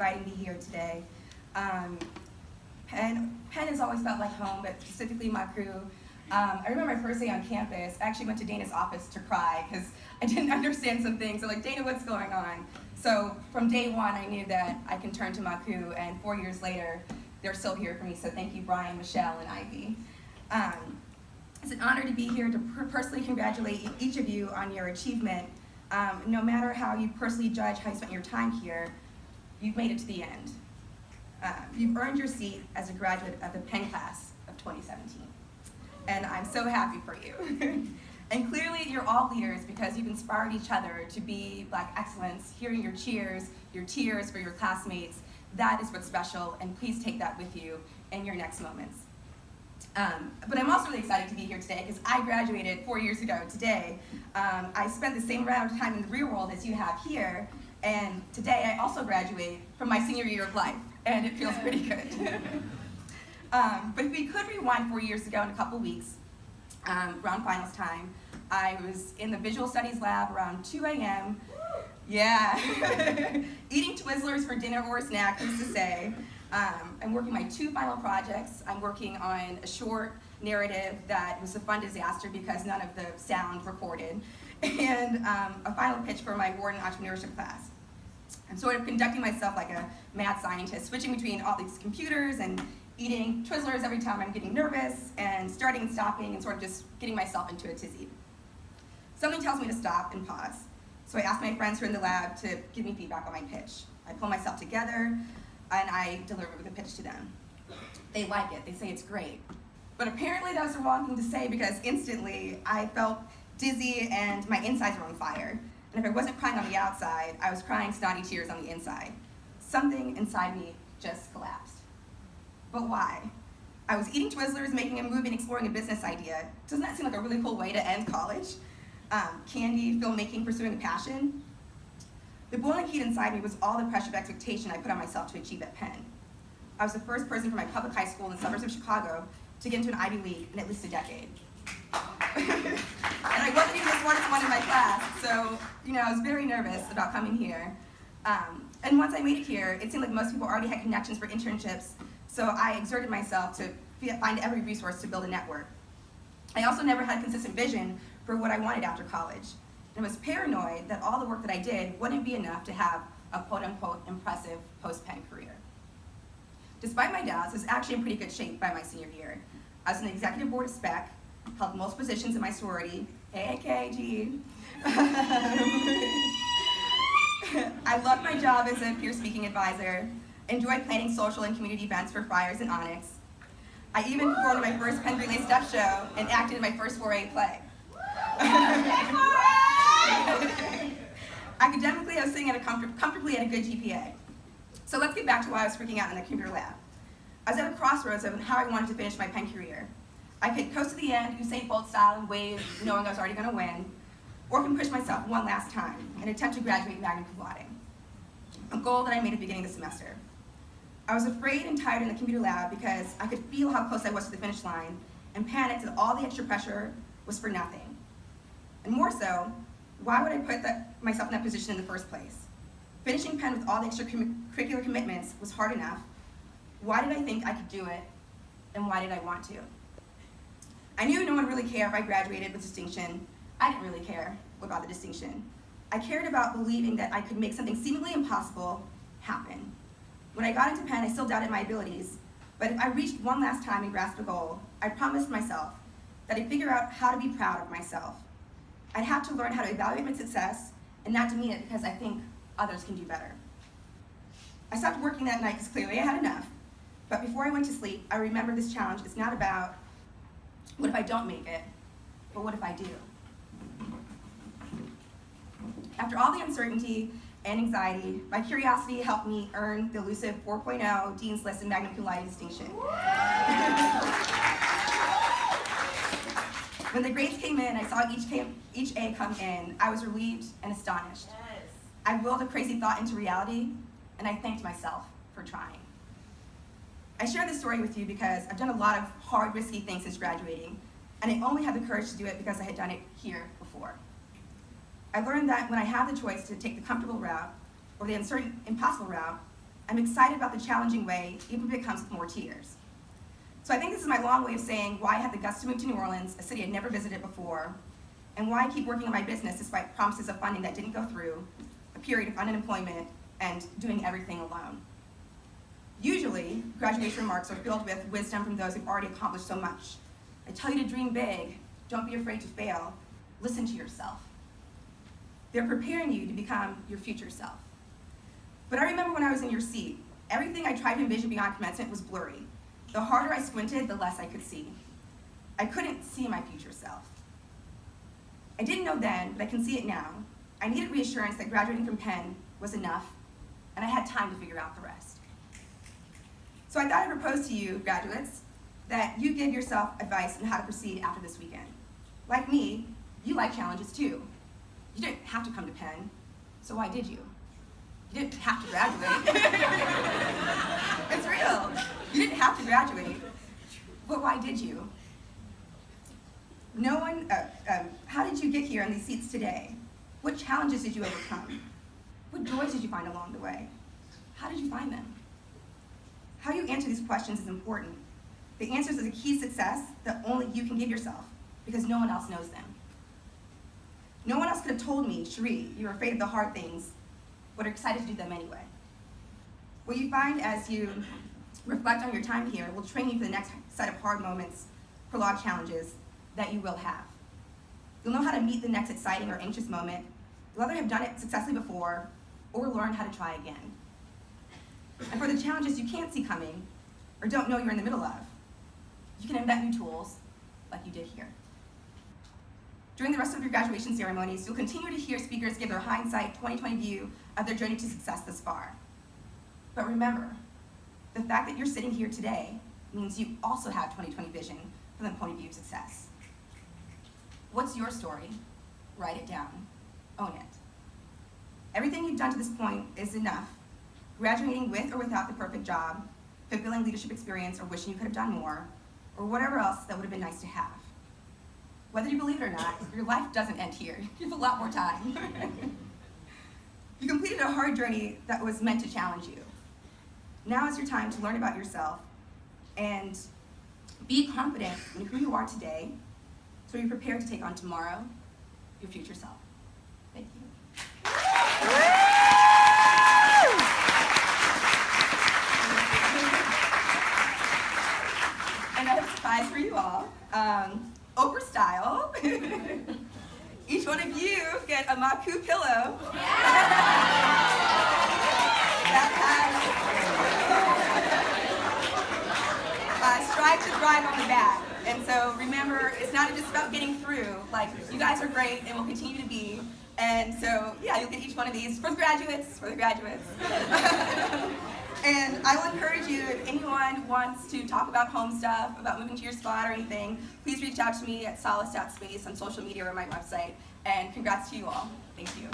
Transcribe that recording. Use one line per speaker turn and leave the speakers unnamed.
inviting me here today. Penn has always felt like home, but specifically my crew. I remember my first day on campus, I actually went to Dana's office to cry because I didn't understand some things. So like, Dana, what's going on? So from day one, I knew that I can turn to my crew, and 4 years later, they're still here for me. So thank you, Brian, Michelle, and Ivy. It's an honor to be here to personally congratulate each of you on your achievement. No matter how you personally judge how you spent your time here, you've made it to the end. You've earned your seat as a graduate of the Penn class of 2017. And I'm so happy for you. And clearly you're all leaders because you've inspired each other to be Black excellence. Hearing your cheers, your tears for your classmates, that is what's special, and please take that with you in your next moments. But I'm also really excited to be here today because I graduated 4 years ago today. I spent the same amount of time in the real world as you have here, and today I also graduate from my senior year of life, and it feels pretty good. But if we could rewind 4 years ago in a couple weeks, around finals time, I was in the visual studies lab around 2 a.m. Yeah, eating Twizzlers for dinner or a snack, who's to say. I'm working my 2 final projects. I'm working on a short narrative that was a fun disaster because none of the sound recorded, and a final pitch for my Wharton entrepreneurship class. I'm sort of conducting myself like a mad scientist, switching between all these computers and eating Twizzlers every time I'm getting nervous, and starting and stopping, and sort of just getting myself into a tizzy. Something tells me to stop and pause. So I ask my friends who are in the lab to give me feedback on my pitch. I pull myself together, and I deliver the pitch to them. They like it, they say it's great. But apparently that was the wrong thing to say because instantly I felt dizzy and my insides were on fire. And if I wasn't crying on the outside, I was crying snotty tears on the inside. Something inside me just collapsed. But why? I was eating Twizzlers, making a movie, and exploring a business idea. Doesn't that seem like a really cool way to end college? Candy, filmmaking, pursuing a passion. The boiling heat inside me was all the pressure of expectation I put on myself to achieve at Penn. I was the first person from my public high school in the suburbs of Chicago to get into an Ivy League in at least a decade. And I wasn't even the smartest one in my class, so I was very nervous about coming here. And once I made it here, it seemed like most people already had connections for internships, so I exerted myself to find every resource to build a network. I also never had a consistent vision for what I wanted after college, and was paranoid that all the work that I did wouldn't be enough to have a quote-unquote impressive post-Penn career. Despite my doubts, I was actually in pretty good shape by my senior year. I was on the executive board of SPEC, held most positions in my sorority, AKG. I loved my job as a peer speaking advisor, enjoyed planning social and community events for Friars and Onyx. I even performed in my first Penn Relay Step show and acted in my first 4A play. Academically, I was sitting comfortably at a good GPA. So let's get back to why I was freaking out in the computer lab. I was at a crossroads of how I wanted to finish my Penn career. I could coast to the end, Usain Bolt style, and wave, knowing I was already going to win, or can push myself one last time and attempt to graduate magna cum laude, a goal that I made at the beginning of the semester. I was afraid and tired in the computer lab because I could feel how close I was to the finish line and panicked that all the extra pressure was for nothing. And more so, why would I put myself in that position in the first place? Finishing Penn with all the extracurricular commitments was hard enough. Why did I think I could do it, and why did I want to? I knew no one really cared if I graduated with distinction. I didn't really care about the distinction. I cared about believing that I could make something seemingly impossible happen. When I got into Penn, I still doubted my abilities, but if I reached one last time and grasped a goal, I promised myself that I'd figure out how to be proud of myself. I'd have to learn how to evaluate my success and not demean it because I think others can do better. I stopped working that night because clearly I had enough. But before I went to sleep, I remembered this challenge is not about what if I don't make it, but what if I do? After all the uncertainty and anxiety, my curiosity helped me earn the elusive 4.0 Dean's List and magna cum laude distinction. When the grades came in, I saw each A come in. I was relieved and astonished. Yes. I willed a crazy thought into reality, and I thanked myself for trying. I share this story with you because I've done a lot of hard, risky things since graduating, and I only had the courage to do it because I had done it here before. I learned that when I have the choice to take the comfortable route or the uncertain, impossible route, I'm excited about the challenging way, even if it comes with more tears. So I think this is my long way of saying why I had the guts to move to New Orleans, a city I'd never visited before, and why I keep working on my business despite promises of funding that didn't go through, a period of unemployment, and doing everything alone. Usually, graduation remarks are filled with wisdom from those who've already accomplished so much. I tell you to dream big, don't be afraid to fail, listen to yourself. They're preparing you to become your future self. But I remember when I was in your seat, everything I tried to envision beyond commencement was blurry. The harder I squinted, the less I could see. I couldn't see my future self. I didn't know then, but I can see it now. I needed reassurance that graduating from Penn was enough, and I had time to figure out the rest. So I thought I'd propose to you, graduates, that you give yourself advice on how to proceed after this weekend. Like me, you like challenges too. You didn't have to come to Penn, so why did you? You didn't have to graduate. It's real. You didn't have to graduate, but why did you? How did you get here in these seats today? What challenges did you overcome? What joys did you find along the way? How did you find them? How you answer these questions is important. The answers are the key to success that only you can give yourself, because no one else knows them. No one else could have told me, Cherie, you're afraid of the hard things, but are excited to do them anyway. What you find as you reflect on your time here will train you for the next set of hard moments, prologue challenges that you will have. You'll know how to meet the next exciting or anxious moment. You'll either have done it successfully before or learn how to try again. And for the challenges you can't see coming or don't know you're in the middle of, you can invent new tools like you did here. During the rest of your graduation ceremonies, you'll continue to hear speakers give their hindsight 2020 view of their journey to success thus far. But remember, the fact that you're sitting here today means you also have 2020 vision from the point of view of success. What's your story? Write it down. Own it. Everything you've done to this point is enough. Graduating with or without the perfect job, fulfilling leadership experience or wishing you could have done more, or whatever else that would have been nice to have. Whether you believe it or not, your life doesn't end here. You have a lot more time. You completed a hard journey that was meant to challenge you. Now is your time to learn about yourself and be confident in who you are today so you're prepared to take on tomorrow, your future self. Thank you. And I have a surprise for you all. Oprah style. Each one of you get a Maku pillow. That has Strive to Thrive on the back. And so remember, it's not just about getting through. Like, you guys are great and will continue to be. And so, yeah, you'll get each one of these for the graduates. And I will encourage you, if anyone wants to talk about home stuff, about moving to your spot or anything, please reach out to me at solace.space on social media or my website. And congrats to you all. Thank you.